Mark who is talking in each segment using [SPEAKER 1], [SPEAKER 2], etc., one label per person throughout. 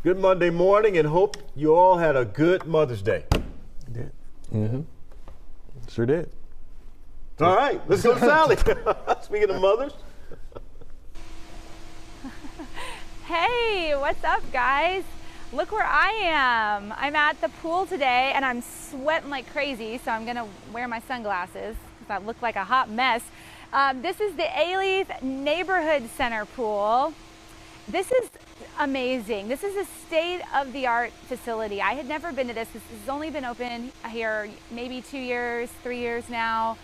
[SPEAKER 1] Good Monday morning, and hope you all had a good Mother's Day.
[SPEAKER 2] Did. Mm-hmm. Sure did.
[SPEAKER 1] All right, let's go to Sally. Speaking of mothers.
[SPEAKER 3] Hey, what's up, guys? Look where I am. I'm at the pool today, and I'm sweating like crazy, so I'm gonna wear my sunglasses because I look like a hot mess. This is the A-Leaf Neighborhood Center pool. This is amazing. This is a state-of-the-art facility. I had never been to this. This has only been open here maybe 2 years, 3 years now,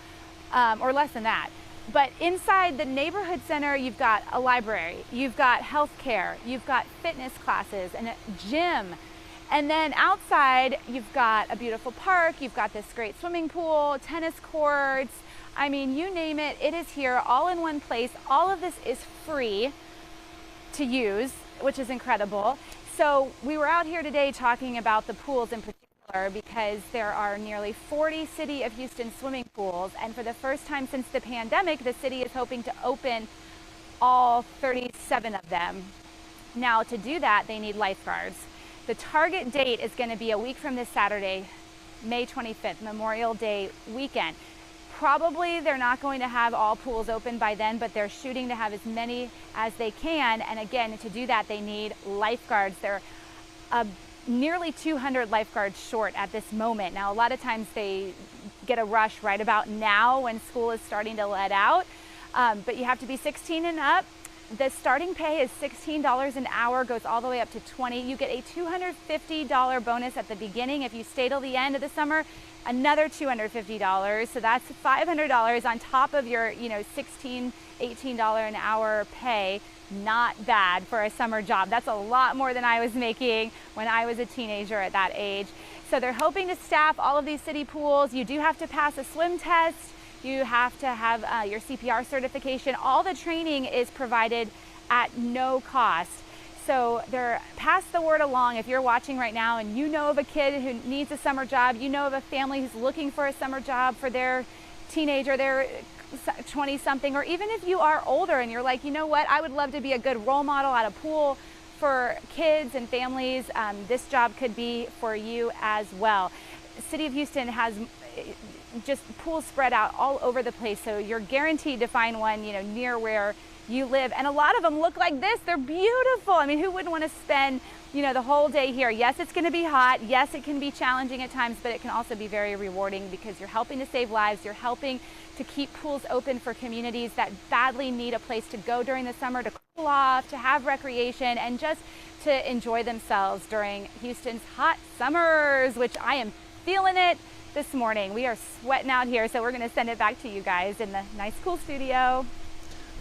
[SPEAKER 3] or less than that. But inside the neighborhood center, you've got a library, you've got healthcare, you've got fitness classes and a gym. And then outside, you've got a beautiful park, you've got this great swimming pool, tennis courts. I mean, you name it, it is here all in one place. All of this is free to use, which is incredible. So we were out here today talking about the pools in particular because there are nearly 40 City of Houston swimming pools, and for the first time since the pandemic, the city is hoping to open all 37 of them. Now, to do that, they need lifeguards. The target date is going to be a week from this Saturday, May 25th, Memorial Day weekend. Probably they're not going to have all pools open by then, but they're shooting to have as many as they can. And again, to do that, they need lifeguards. They're nearly 200 lifeguards short at this moment. Now, a lot of times they get a rush right about now when school is starting to let out, but you have to be 16 and up. The starting pay is $16 an hour, goes all the way up to $20. You get a $250 bonus at the beginning. If you stay till the end of the summer, another $250. So that's $500 on top of your, $16, $18 an hour pay. Not bad for a summer job. That's a lot more than I was making when I was a teenager at that age. So they're hoping to staff all of these city pools. You do have to pass a swim test. You have to have your CPR certification. All the training is provided at no cost. So they're pass the word along. If you're watching right now and you know of a kid who needs a summer job, you know of a family who's looking for a summer job for their teenager, their 20-something, or even if you are older and you're like, you know what, I would love to be a good role model at a pool for kids and families, this job could be for you as well. City of Houston has just pools spread out all over the place, so you're guaranteed to find one, near where you live. And a lot of them look like this. They're beautiful. I mean, who wouldn't want to spend, the whole day here? Yes, it's going to be hot. Yes, it can be challenging at times, but it can also be very rewarding because you're helping to save lives. You're helping to keep pools open for communities that badly need a place to go during the summer, to cool off, to have recreation, and just to enjoy themselves during Houston's hot summers, which I am feeling it this morning. We are sweating out here, so we're going to send it back to you guys in the nice, cool studio.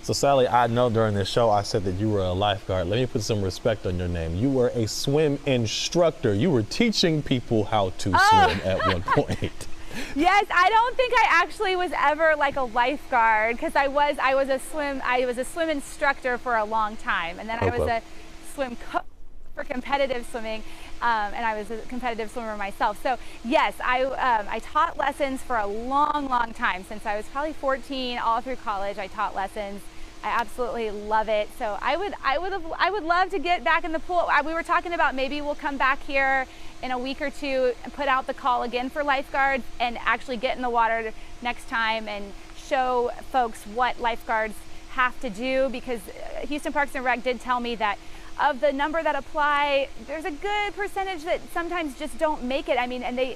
[SPEAKER 2] So Sally, I know during this show I said that you were a lifeguard. Let me put some respect on your name. You were a swim instructor. You were teaching people how to swim at one point.
[SPEAKER 3] Yes, I don't think I actually was ever like a lifeguard because I was a swim instructor for a long time, and then I was a swim coach for competitive swimming, and I was a competitive swimmer myself. So yes, I taught lessons for a long, long time. Since I was probably 14, all through college, I taught lessons. I absolutely love it. So I would love to get back in the pool. We were talking about maybe we'll come back here in a week or two and put out the call again for lifeguards and actually get in the water next time and show folks what lifeguards have to do, because Houston Parks and Rec did tell me that of the number that apply, there's a good percentage that sometimes just don't make it. I mean, and they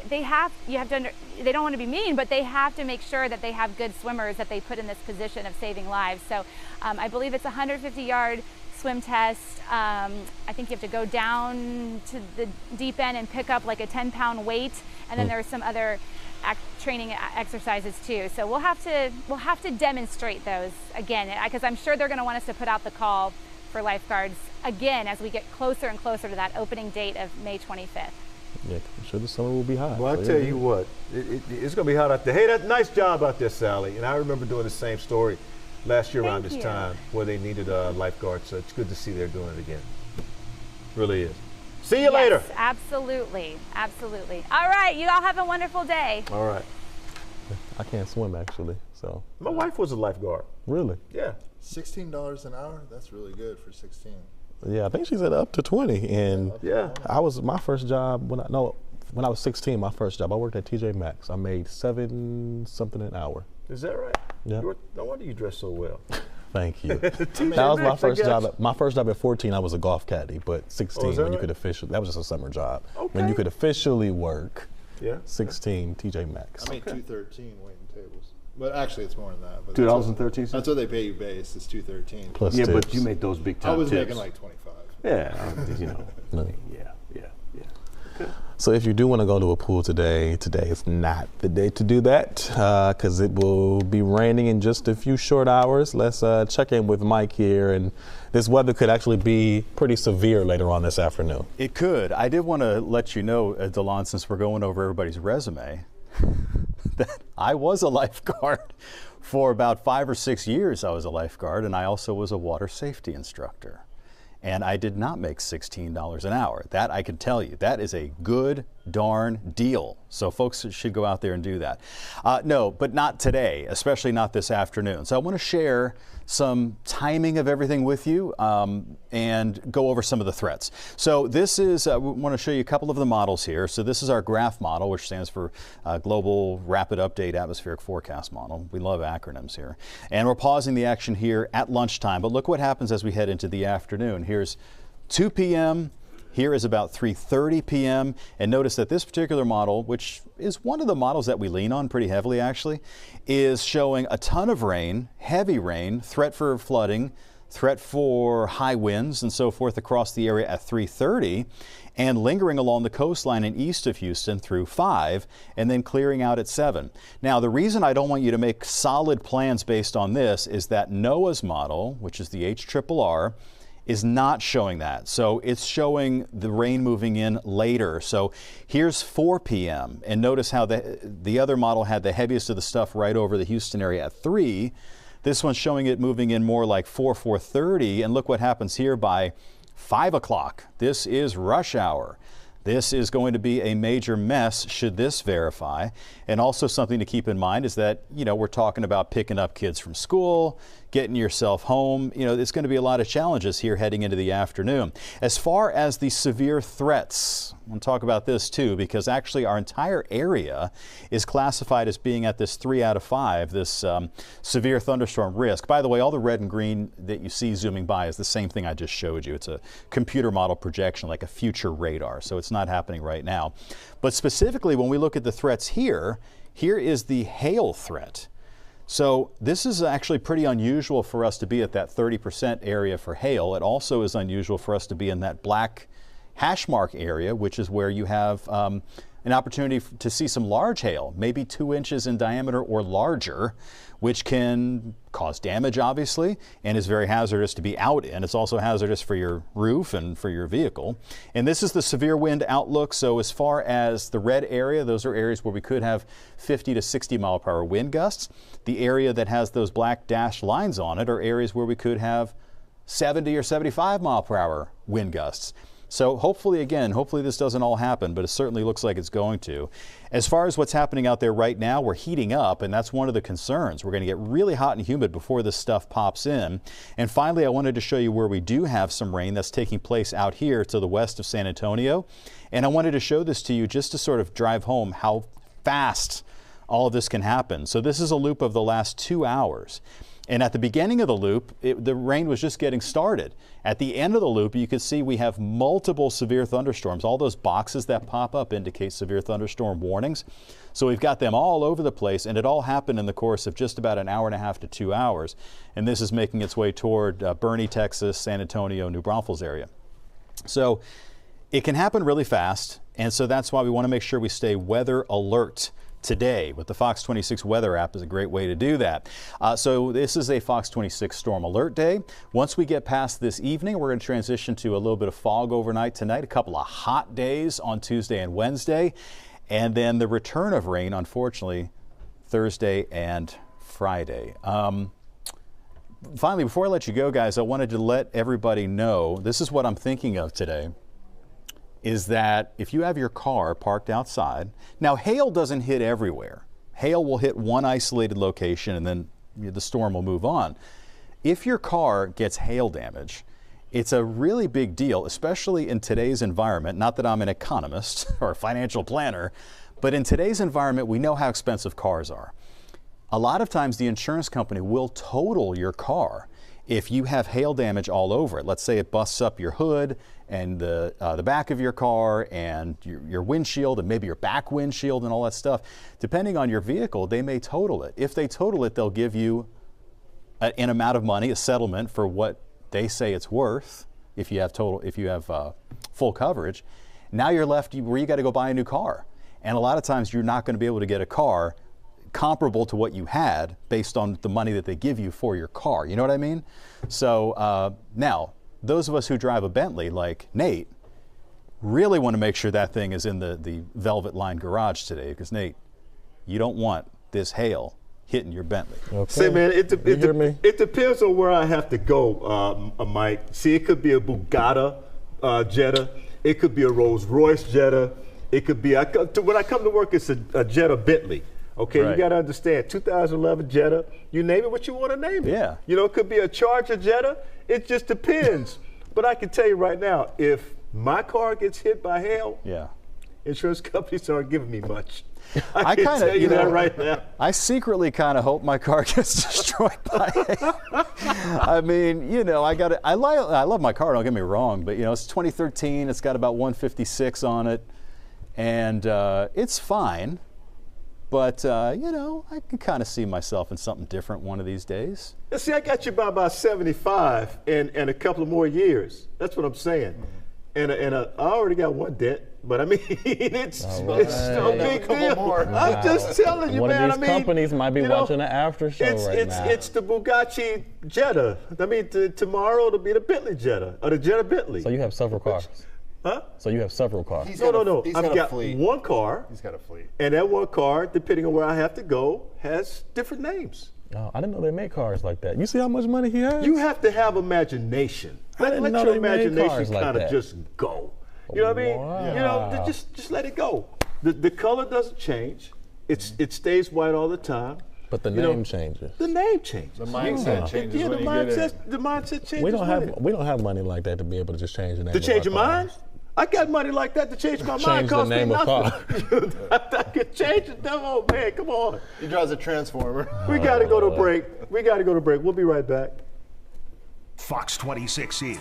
[SPEAKER 3] don't want to be mean, but they have to make sure that they have good swimmers that they put in this position of saving lives. So I believe it's a 150-yard swim test. I think you have to go down to the deep end and pick up like a 10-pound weight, and then there's some other training exercises too. So we'll have to demonstrate those again, because I'm sure they're going to want us to put out the call for lifeguards again as we get closer and closer to that opening date of May 25th.
[SPEAKER 2] Yeah, I'm sure the summer will be hot.
[SPEAKER 1] Well, I tell you what, it's going to be hot out there. Hey, that nice job out there, Sally. And I remember doing the same story last year around this time where they needed a lifeguard. So it's good to see they're doing it again. Really is. See you later.
[SPEAKER 3] Absolutely. Absolutely. All right. You all have a wonderful day.
[SPEAKER 1] All right.
[SPEAKER 2] I can't swim, actually. So
[SPEAKER 1] my wife was a lifeguard.
[SPEAKER 2] Really?
[SPEAKER 1] Yeah.
[SPEAKER 4] $16 an hour? That's really good for 16.
[SPEAKER 2] Yeah, I think she said up to 20. And
[SPEAKER 1] Yeah.
[SPEAKER 2] I was, my first job, when I was 16, my first job, I worked at TJ Maxx. I made $7 something an hour.
[SPEAKER 1] Is that right?
[SPEAKER 2] Yeah.
[SPEAKER 1] No wonder you dress so well.
[SPEAKER 2] Thank you. That was my first job. My first job at 14, I was a golf caddy, but 16, when you could officially, that was just a summer job.
[SPEAKER 1] Okay.
[SPEAKER 2] When you could officially work,
[SPEAKER 1] Yeah.
[SPEAKER 2] 16, TJ Maxx.
[SPEAKER 4] I made $213 waiting tables. But actually, it's more than that. But
[SPEAKER 5] 2013.
[SPEAKER 4] That's what they pay you base. It's $213.
[SPEAKER 2] Plus
[SPEAKER 5] Yeah,
[SPEAKER 2] tips.
[SPEAKER 5] but you made those big time
[SPEAKER 4] I was
[SPEAKER 5] tips.
[SPEAKER 4] making like 25.
[SPEAKER 5] Yeah, you know.
[SPEAKER 2] No.
[SPEAKER 5] Yeah.
[SPEAKER 2] So if you do want to go to a pool today is not the day to do that because it will be raining in just a few short hours. Let's check in with Mike here, and this weather could actually be pretty severe later on this afternoon.
[SPEAKER 6] It could. I did want to let you know, Delon, since we're going over everybody's resume, that I was a lifeguard. For about 5 or 6 years I was a lifeguard, and I also was a water safety instructor. And I did not make $16 an hour. That I can tell you. That is a good darn deal. So folks should go out there and do that. No, but not today, especially not this afternoon. So I want to share some timing of everything with you and go over some of the threats. So this is, we want to show you a couple of the models here. So this is our GRAPH model, which stands for Global Rapid Update Atmospheric Forecast Model. We love acronyms here. And we're pausing the action here at lunchtime. But look what happens as we head into the afternoon. Here's 2 p.m. Here is about 3:30 p.m. And notice that this particular model, which is one of the models that we lean on pretty heavily actually, is showing a ton of rain, heavy rain, threat for flooding, threat for high winds and so forth across the area at 3:30 and lingering along the coastline and east of Houston through 5 and then clearing out at 7. Now the reason I don't want you to make solid plans based on this is that NOAA's model, which is the HRRR, is not showing that. So it's showing the rain moving in later. So here's 4 p.m. and notice how the other model had the heaviest of the stuff right over the Houston area at 3. This one's showing it moving in more like 4:30, and look what happens here by 5 o'clock. This is rush hour. This is going to be a major mess should this verify. And also something to keep in mind is that, you know, we're talking about picking up kids from school, getting yourself home. You know, there's going to be a lot of challenges here heading into the afternoon. As far as the severe threats, we'll talk about this too, because actually our entire area is classified as being at this 3 out of 5, this severe thunderstorm risk. By the way, all the red and green that you see zooming by is the same thing I just showed you. It's a computer model projection, like a future radar. So it's not happening right now. But specifically, when we look at the threats here, here is the hail threat. So this is actually pretty unusual for us to be at that 30% area for hail. It also is unusual for us to be in that black hash mark area, which is where you have an opportunity to see some large hail, maybe 2 inches in diameter or larger, which can cause damage, obviously, and is very hazardous to be out in. It's also hazardous for your roof and for your vehicle. And this is the severe wind outlook. So as far as the red area, those are areas where we could have 50 to 60 mile per hour wind gusts. The area that has those black dashed lines on it are areas where we could have 70 or 75 mile per hour wind gusts. So hopefully this doesn't all happen, but it certainly looks like it's going to. As far as what's happening out there right now, we're heating up, and that's one of the concerns. We're going to get really hot and humid before this stuff pops in. And finally, I wanted to show you where we do have some rain that's taking place out here to the west of San Antonio. And I wanted to show this to you just to sort of drive home how fast all of this can happen. So this is a loop of the last 2 hours. And at the beginning of the loop, the rain was just getting started. At the end of the loop, you can see we have multiple severe thunderstorms. All those boxes that pop up indicate severe thunderstorm warnings. So we've got them all over the place, and it all happened in the course of just about an hour and a half to 2 hours. And this is making its way toward Boerne, Texas, San Antonio, New Braunfels area. So it can happen really fast, and so that's why we want to make sure we stay weather alert. Today with the Fox 26 weather app is a great way to do that. So this is a Fox 26 storm alert day. Once we get past this evening, we're going to transition to a little bit of fog overnight tonight, a couple of hot days on Tuesday and Wednesday, and then the return of rain, unfortunately, Thursday and Friday. Finally, before I let you go, guys, I wanted to let everybody know, this is what I'm thinking of today, is that if you have your car parked outside, now hail doesn't hit everywhere. Hail will hit one isolated location and then the storm will move on. If your car gets hail damage It's a really big deal, especially in today's environment. Not that I'm an economist or a financial planner, but in today's environment, we know how expensive cars are. A lot of times the insurance company will total your car if you have hail damage all over it. Let's say it busts up your hood and the back of your car and your windshield and maybe your back windshield and all that stuff. Depending on your vehicle, they may total it. If they total it, they'll give you an amount of money, a settlement for what they say it's worth if you have full coverage. Now you're left where you got to go buy a new car. And a lot of times you're not going to be able to get a car comparable to what you had based on the money that they give you for your car. You know what I mean? So now, those of us who drive a Bentley, like Nate, really want to make sure that thing is in the velvet lined garage today, because Nate, you don't want this hail hitting your Bentley.
[SPEAKER 2] Okay.
[SPEAKER 1] Say, man, it depends on where I have to go, Mike. See, it could be a Bugatti Jetta. It could be a Rolls Royce Jetta. It could be, when I come to work, it's a Jetta Bentley. Okay,
[SPEAKER 6] Right.
[SPEAKER 1] You got to understand, 2011 Jetta, you name it what you want to name it.
[SPEAKER 6] Yeah.
[SPEAKER 1] You know, it could be a Charger Jetta. It just depends. But I can tell you right now, if my car gets hit by hail,
[SPEAKER 6] Yeah.
[SPEAKER 1] insurance companies aren't giving me much.
[SPEAKER 6] I
[SPEAKER 1] can
[SPEAKER 6] kind of,
[SPEAKER 1] tell you that right now.
[SPEAKER 6] I secretly kind of hope my car gets destroyed by hail. I mean, you know, I love my car, don't get me wrong, but you know, it's 2013, it's got about 156 on it, and it's fine. But, you know, I can kind of see myself in something different one of these days.
[SPEAKER 1] And see, I got you by about 75 and a couple of more years. That's what I'm saying. And I already got one dent, but I mean, it's no big deal. I'm just telling you,
[SPEAKER 2] One
[SPEAKER 1] man.
[SPEAKER 2] of these companies might be watching the after show right now.
[SPEAKER 1] It's the Bugatti Jetta. I mean, tomorrow it'll be the Bentley Jetta, or the Jetta Bentley.
[SPEAKER 2] So you have several cars.
[SPEAKER 1] Huh?
[SPEAKER 2] So you have several cars.
[SPEAKER 1] No.
[SPEAKER 4] He's
[SPEAKER 1] I've
[SPEAKER 4] got a
[SPEAKER 1] got
[SPEAKER 4] fleet.
[SPEAKER 1] one car,
[SPEAKER 4] He's got a fleet.
[SPEAKER 1] and that one car, depending on where I have to go, has different names.
[SPEAKER 2] Oh, I didn't know they make cars like that. You see how much money he has?
[SPEAKER 1] You have to have imagination. Let
[SPEAKER 2] didn't know
[SPEAKER 1] your
[SPEAKER 2] they made
[SPEAKER 1] imagination
[SPEAKER 2] cars like
[SPEAKER 1] kind of
[SPEAKER 2] that.
[SPEAKER 1] just go. You know what I mean?
[SPEAKER 2] Wow.
[SPEAKER 1] You know, just let it go. The color doesn't change. It stays white all the time.
[SPEAKER 2] But the
[SPEAKER 1] You know,
[SPEAKER 2] name changes.
[SPEAKER 1] The name changes.
[SPEAKER 4] The mindset changes
[SPEAKER 1] Yeah,
[SPEAKER 4] when
[SPEAKER 1] the
[SPEAKER 4] you get in.
[SPEAKER 1] mindset. The mindset changes.
[SPEAKER 2] We don't
[SPEAKER 1] with it.
[SPEAKER 2] have money like that to be able to just change the name.
[SPEAKER 1] To
[SPEAKER 2] of
[SPEAKER 1] change
[SPEAKER 2] our
[SPEAKER 1] your mind?
[SPEAKER 2] cars.
[SPEAKER 1] I got money like that to change my mind.
[SPEAKER 2] Change the
[SPEAKER 1] Cost
[SPEAKER 2] name
[SPEAKER 1] me
[SPEAKER 2] of
[SPEAKER 1] nothing. I could change it. Oh man, come on.
[SPEAKER 4] He drives a transformer.
[SPEAKER 1] We got to go to break. We'll be right back.
[SPEAKER 7] Fox 26 is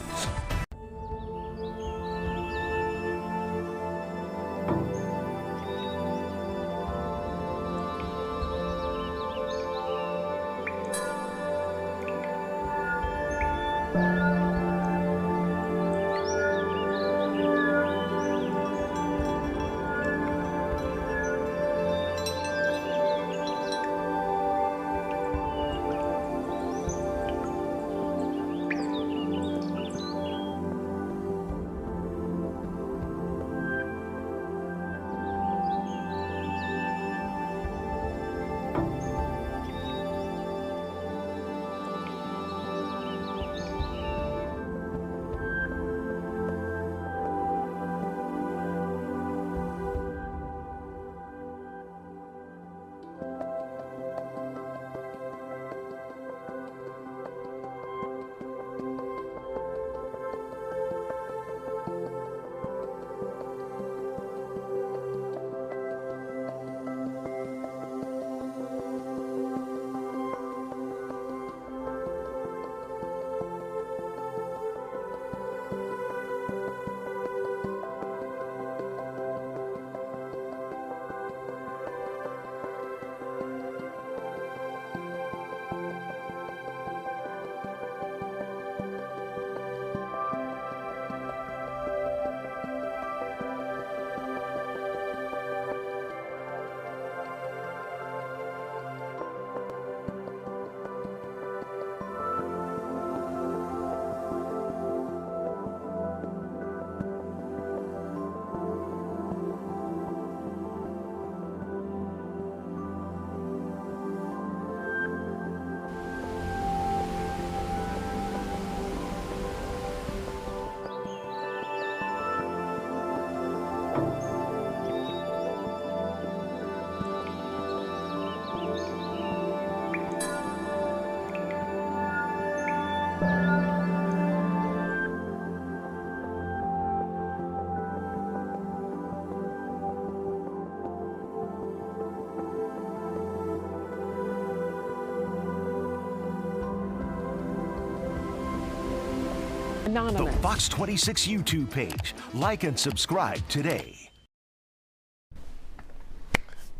[SPEAKER 7] The Fox 26 YouTube page. Like and subscribe today.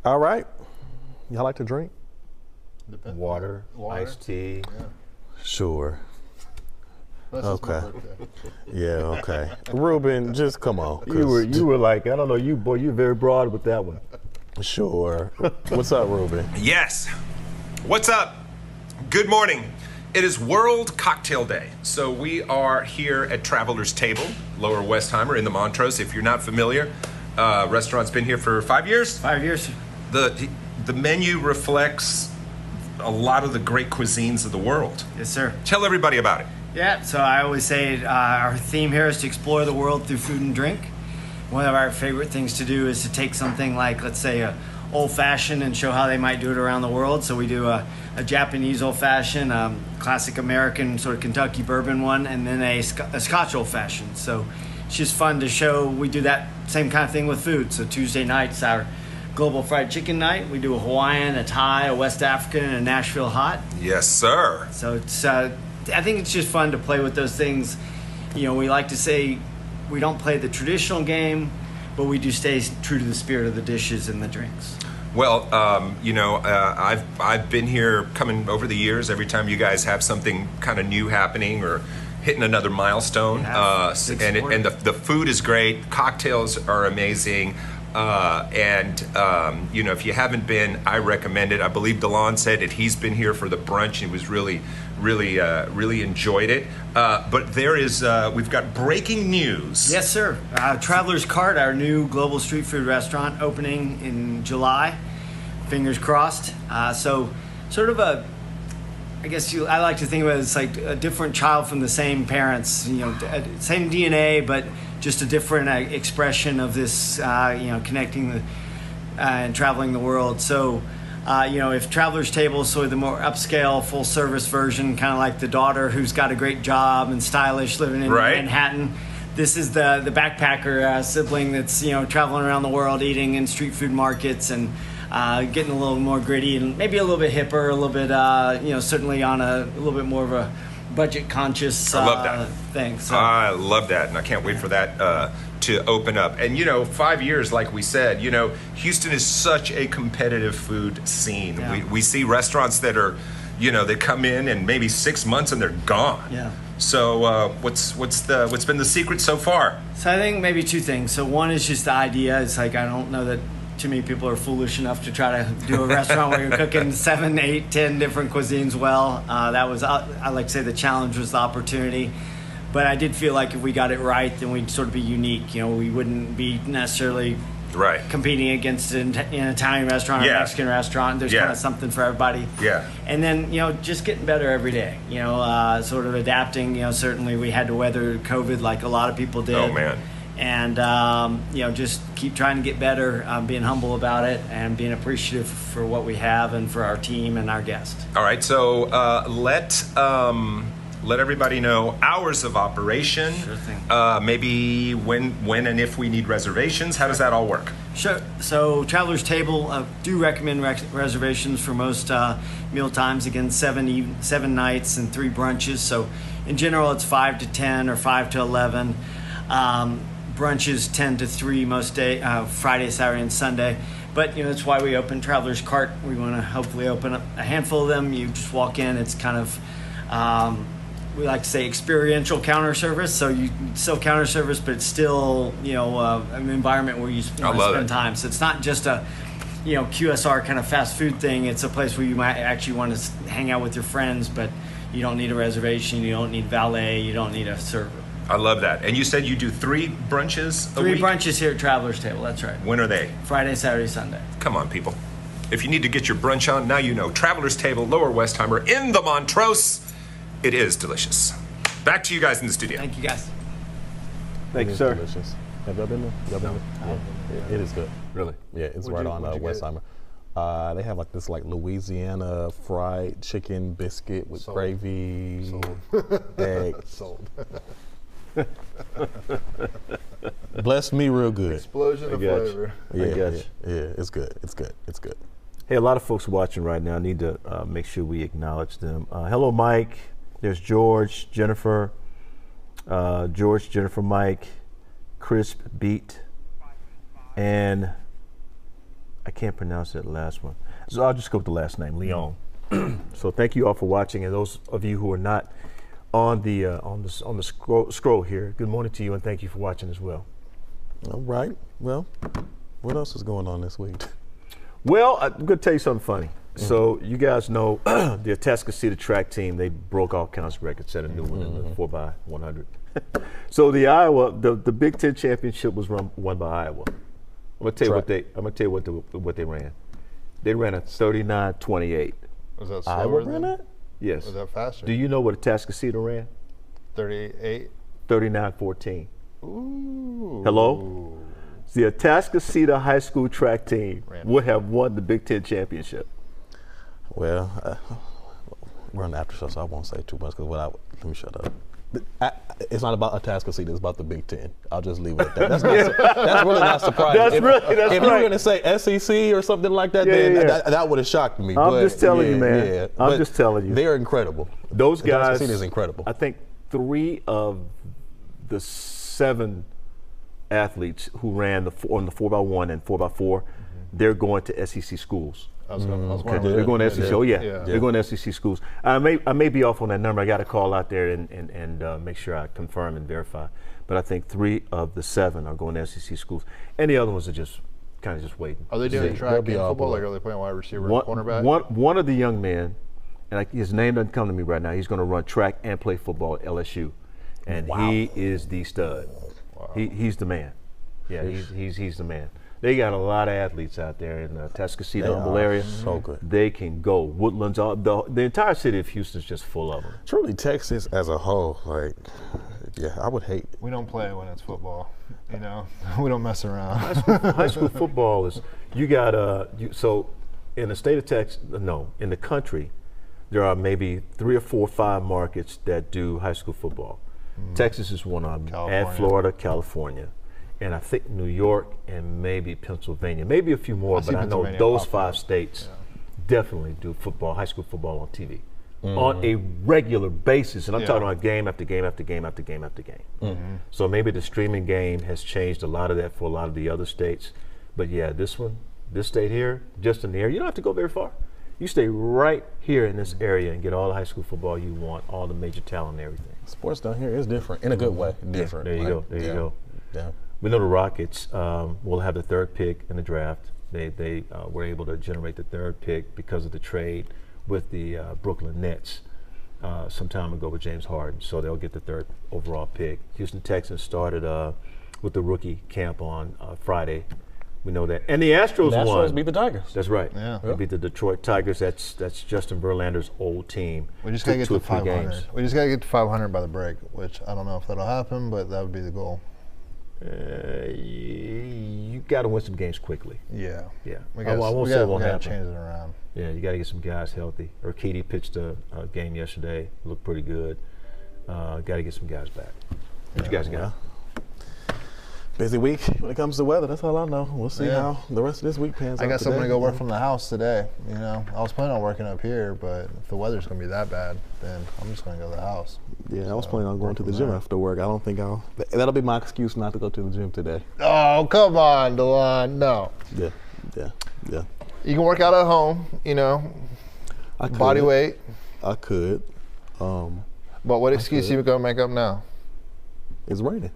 [SPEAKER 2] All right. Y'all like to drink?
[SPEAKER 1] Water, iced tea.
[SPEAKER 4] Yeah.
[SPEAKER 2] Sure.
[SPEAKER 4] That's just my
[SPEAKER 2] Okay.
[SPEAKER 4] birthday.
[SPEAKER 2] Yeah, okay. Ruben, just come on. 'cause
[SPEAKER 1] You were like, I don't know, you're very broad with that one.
[SPEAKER 2] Sure. What's up, Ruben?
[SPEAKER 8] Yes. What's up? Good morning. It is World Cocktail Day. So we are here at Traveler's Table, Lower Westheimer in the Montrose. If you're not familiar, restaurant's been here for 5 years.
[SPEAKER 9] 5 years.
[SPEAKER 8] The menu reflects a lot of the great cuisines of the world.
[SPEAKER 9] Yes, sir.
[SPEAKER 8] Tell everybody about it.
[SPEAKER 9] Yeah, so I always say our theme here is to explore the world through food and drink. One of our favorite things to do is to take something like, let's say, a old-fashioned and show how they might do it around the world. So we do a Japanese old-fashioned, classic American sort of Kentucky bourbon one, and then a Scotch old-fashioned. So it's just fun to show. We do that same kind of thing with food. So Tuesday night's our Global Fried Chicken Night. We do a Hawaiian, a Thai, a West African, and a Nashville Hot.
[SPEAKER 8] Yes, sir.
[SPEAKER 9] So it's, I think it's just fun to play with those things. You know, we like to say we don't play the traditional game, but we do stay true to the spirit of the dishes and the drinks.
[SPEAKER 8] Well, I've been here coming over the years. Every time you guys have something kind of new happening or hitting another milestone, and the food is great. Cocktails are amazing. If you haven't been, I recommend it. I believe DeLon said that he's been here for the brunch and was really enjoyed it. But we've got breaking news.
[SPEAKER 9] Yes, sir. Traveler's Cart, our new global street food restaurant, opening in July. Fingers crossed. So sort of I like to think of it as like a different child from the same parents, same DNA, but just a different expression of this, connecting and traveling the world. So, if Traveler's Table is sort of the more upscale, full service version, kind of like the daughter who's got a great job and stylish living in Manhattan, this is the backpacker sibling that's, traveling around the world, eating in street food markets and getting a little more gritty and maybe a little bit hipper, a little bit, certainly on a little bit more of a budget conscious
[SPEAKER 8] I love that
[SPEAKER 9] thing. So.
[SPEAKER 8] I love that, and I can't wait for that to open up. And 5 years, like we said, Houston is such a competitive food scene.
[SPEAKER 9] Yeah.
[SPEAKER 8] We see restaurants that are, they come in and maybe 6 months and they're gone.
[SPEAKER 9] Yeah.
[SPEAKER 8] So what's been the secret so far?
[SPEAKER 9] So I think maybe two things. So one is just the idea. It's like, I don't know that too many people are foolish enough to try to do a restaurant where you're cooking 7, 8, 10 different cuisines well. That was, I like to say, the challenge was the opportunity. But I did feel like if we got it right, then we'd sort of be unique. We wouldn't be necessarily competing against an Italian restaurant or a Mexican restaurant. There's kind of something for everybody.
[SPEAKER 8] Yeah.
[SPEAKER 9] And then, just getting better every day. Sort of adapting. Certainly we had to weather COVID like a lot of people did.
[SPEAKER 8] Oh, man.
[SPEAKER 9] And, just keep trying to get better, being humble about it, and being appreciative for what we have and for our team and our guests.
[SPEAKER 8] All right, so let everybody know hours of operation.
[SPEAKER 9] Sure thing.
[SPEAKER 8] Maybe when and if we need reservations. How does that all work?
[SPEAKER 9] Sure. So Traveler's Table, do recommend reservations for most meal times. Again, 7 nights and 3 brunches. So in general, it's 5 to 10 or 5 to 11. Brunches 10 to 3 most day, Friday, Saturday, and Sunday. But that's why we open Traveler's Cart. We want to hopefully open up a handful of them. You just walk in. It's kind of we like to say experiential counter service. So you still counter service, but it's still an environment where you want to spend time. So it's not just a QSR kind of fast food thing. It's a place where you might actually want to hang out with your friends, but you don't need a reservation. You don't need valet. You don't need a server.
[SPEAKER 8] I love that. And you said you do 3 brunches a week?
[SPEAKER 9] 3 brunches here at Traveler's Table, that's right.
[SPEAKER 8] When are they?
[SPEAKER 9] Friday, Saturday, Sunday.
[SPEAKER 8] Come on, people. If you need to get your brunch on, now you know. Traveler's Table, Lower Westheimer, in the Montrose. It is delicious. Back to you guys in the studio.
[SPEAKER 9] Thank you, guys.
[SPEAKER 1] Thank you, sir.
[SPEAKER 2] Delicious. Have y'all been there? Yeah, it is good.
[SPEAKER 1] Really?
[SPEAKER 2] Yeah, it's right on Westheimer. They have like this Louisiana fried chicken biscuit with gravy, egg.
[SPEAKER 4] Sold.
[SPEAKER 2] Bless me real good.
[SPEAKER 4] Explosion of flavor.
[SPEAKER 2] Yeah, it's good. It's good.
[SPEAKER 1] Hey, a lot of folks watching right now need to make sure we acknowledge them. Hello, Mike. There's George, Jennifer, George, Jennifer, Mike, Crisp, Beat, and I can't pronounce that last one. So I'll just go with the last name, Leon. So thank you all for watching, and those of you who are not on the scroll here, good morning to you, and thank you for watching as well.
[SPEAKER 2] All right. Well, what else is going on this week?
[SPEAKER 1] Well, I'm going to tell you something funny. So you guys know the Atascocita track team, they broke all kinds of records, set a new one in the 4x100. So the Big Ten championship was won by Iowa. I'm going to tell you what they ran. They ran a 39:28.
[SPEAKER 4] Was that
[SPEAKER 2] Iowa
[SPEAKER 4] slower
[SPEAKER 2] ran
[SPEAKER 4] than?
[SPEAKER 2] it?
[SPEAKER 1] Yes.
[SPEAKER 4] Was that faster?
[SPEAKER 1] Do you know what Atascocita ran?
[SPEAKER 4] 38.
[SPEAKER 1] 39:14.
[SPEAKER 4] Ooh.
[SPEAKER 1] Hello? The Atascocita high school track team would have won the Big Ten championship.
[SPEAKER 2] Well, we're on the after show, so I won't say too much because let me shut up. It's not about Atascocita, it's about the Big Ten. I'll just leave it at that. That's really not surprising. If you were going to say SEC or something like that, that would have shocked me.
[SPEAKER 1] I'm just telling you, man. Yeah. I'm just telling you.
[SPEAKER 2] They're incredible.
[SPEAKER 1] Those guys.
[SPEAKER 2] Atascocita is incredible.
[SPEAKER 1] I think 3 of the 7 athletes who ran on the 4x1 and 4x4, they're going to SEC schools. They're going to SEC. Oh yeah, they're going to SEC schools. I may be off on that number. I got to call out there and make sure I confirm and verify. But I think 3 of the 7 are going to SEC schools, and the other ones are just kind of just waiting.
[SPEAKER 4] Are they doing track and football? Like, are they playing wide receiver, cornerback?
[SPEAKER 1] One of the young men, and his name doesn't come to me right now. He's going to run track and play football at LSU, and he is the stud. Wow. He's the man. Yeah, he's the man. They got a lot of athletes out there in the Atascocita Humble area.
[SPEAKER 2] So good.
[SPEAKER 1] They can go. Woodlands, the entire city of Houston's just full of them.
[SPEAKER 2] Truly, Texas as a whole, I would hate.
[SPEAKER 4] We don't play when it's football. We don't mess around.
[SPEAKER 1] High school football is, so in the state of Texas, in the country, there are maybe 3 or 4 or 5 markets that do high school football. Texas is one of them. Add Florida, California. And I think New York and maybe Pennsylvania, maybe a few more, but I know those 5 states definitely do high school football on TV on a regular basis. And I'm talking about game after game after game after game after game. So maybe the streaming game has changed a lot of that for a lot of the other states. But yeah, this state here, just in the area, you don't have to go very far. You stay right here in this area and get all the high school football you want, all the major talent and everything.
[SPEAKER 2] Sports down here is different, in a good way. Different.
[SPEAKER 1] There you go. There you go.
[SPEAKER 2] Yeah.
[SPEAKER 1] We know the Rockets will have the 3rd pick in the draft. They were able to generate the 3rd pick because of the trade with the Brooklyn Nets some time ago with James Harden. So they'll get the 3rd overall pick. Houston Texans started with the rookie camp on Friday. We know that. And the Astros won.
[SPEAKER 2] Beat the Tigers.
[SPEAKER 1] That's right.
[SPEAKER 4] Yeah.
[SPEAKER 1] They beat the Detroit Tigers. That's Justin Verlander's old team.
[SPEAKER 4] We just got to get to 500. We just got to get to 500 by the break, which I don't know if that'll happen, but that would be the goal.
[SPEAKER 1] You got to win some games quickly.
[SPEAKER 4] Yeah.
[SPEAKER 1] I won't say it won't happen.
[SPEAKER 4] Change it around.
[SPEAKER 1] Yeah, you got to get some guys healthy. Urquidy pitched a game yesterday, looked pretty good. Got to get some guys back. What you guys got?
[SPEAKER 2] Busy week when it comes to weather. That's all I know. We'll see how the rest of this week pans out.
[SPEAKER 4] I guess I'm gonna go work from the house today. I was planning on working up here, but if the weather's gonna be that bad, then I'm just gonna go to the house.
[SPEAKER 2] Yeah, I was planning on going to the gym after work. I don't think that'll be my excuse not to go to the gym today.
[SPEAKER 4] Oh, come on, DeLon. No.
[SPEAKER 2] Yeah.
[SPEAKER 4] You can work out at home,
[SPEAKER 2] I could.
[SPEAKER 4] Body weight.
[SPEAKER 2] I could.
[SPEAKER 4] But what excuse you gonna make up now?
[SPEAKER 2] It's raining.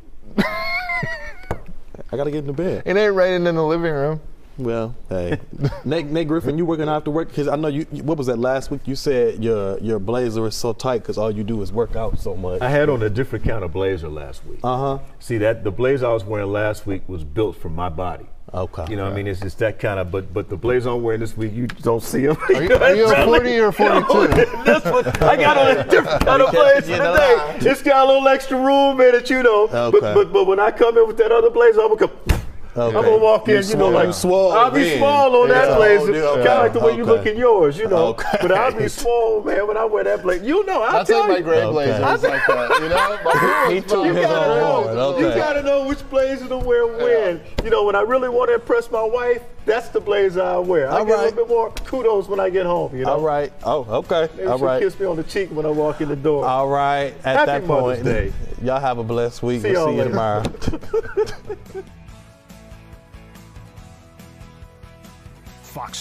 [SPEAKER 2] I gotta get into bed.
[SPEAKER 4] It ain't raining in the living room.
[SPEAKER 2] Well, hey, Nate Griffin, you working after work? Because I know you. What was that last week? You said your blazer is so tight because all you do is work out so much.
[SPEAKER 1] I had on a different kind of blazer last week. See that the blazer I was wearing last week was built for my body.
[SPEAKER 2] Okay.
[SPEAKER 1] What I mean? It's just that kind of. But the blazer I'm wearing this week, you don't see them.
[SPEAKER 4] Are you a 40 or 42?
[SPEAKER 1] This one, I got on a different kind of blazer today. It's got a little extra room in it, Okay. But when I come in with that other blazer, I'm gonna come.
[SPEAKER 2] Okay.
[SPEAKER 1] I'm gonna walk in, you know, like
[SPEAKER 2] swole.
[SPEAKER 1] I'll be
[SPEAKER 2] then.
[SPEAKER 1] small on that
[SPEAKER 2] Yeah.
[SPEAKER 1] blazer,
[SPEAKER 2] Okay.
[SPEAKER 1] kind of like the way you look
[SPEAKER 2] Okay.
[SPEAKER 1] in yours, you know.
[SPEAKER 2] Okay.
[SPEAKER 1] But I'll be swole, man, when I wear that blazer. You know, I'll
[SPEAKER 4] That's
[SPEAKER 1] tell
[SPEAKER 4] like my
[SPEAKER 1] you.
[SPEAKER 4] gray
[SPEAKER 2] Okay.
[SPEAKER 4] blazer. It's like that, you know? My
[SPEAKER 2] He took
[SPEAKER 1] You
[SPEAKER 2] his
[SPEAKER 1] gotta
[SPEAKER 2] own
[SPEAKER 1] know.
[SPEAKER 2] horn.
[SPEAKER 1] You
[SPEAKER 2] Okay.
[SPEAKER 1] gotta know which blazer to wear when. You know, when I really want to impress my wife, that's the blazer I wear. I
[SPEAKER 2] All
[SPEAKER 1] get a
[SPEAKER 2] right.
[SPEAKER 1] little bit more kudos when I get home. You know.
[SPEAKER 2] All right. Oh, okay.
[SPEAKER 1] Maybe
[SPEAKER 2] All
[SPEAKER 1] she'll
[SPEAKER 2] right.
[SPEAKER 1] kiss me on the cheek when I walk in the door.
[SPEAKER 2] All right. At
[SPEAKER 1] Happy
[SPEAKER 2] that
[SPEAKER 1] Mother's
[SPEAKER 2] point,
[SPEAKER 1] Day.
[SPEAKER 2] y'all have a blessed week.
[SPEAKER 1] See
[SPEAKER 2] We'll
[SPEAKER 1] y'all
[SPEAKER 2] see you
[SPEAKER 1] later.
[SPEAKER 2] tomorrow.
[SPEAKER 7] Fox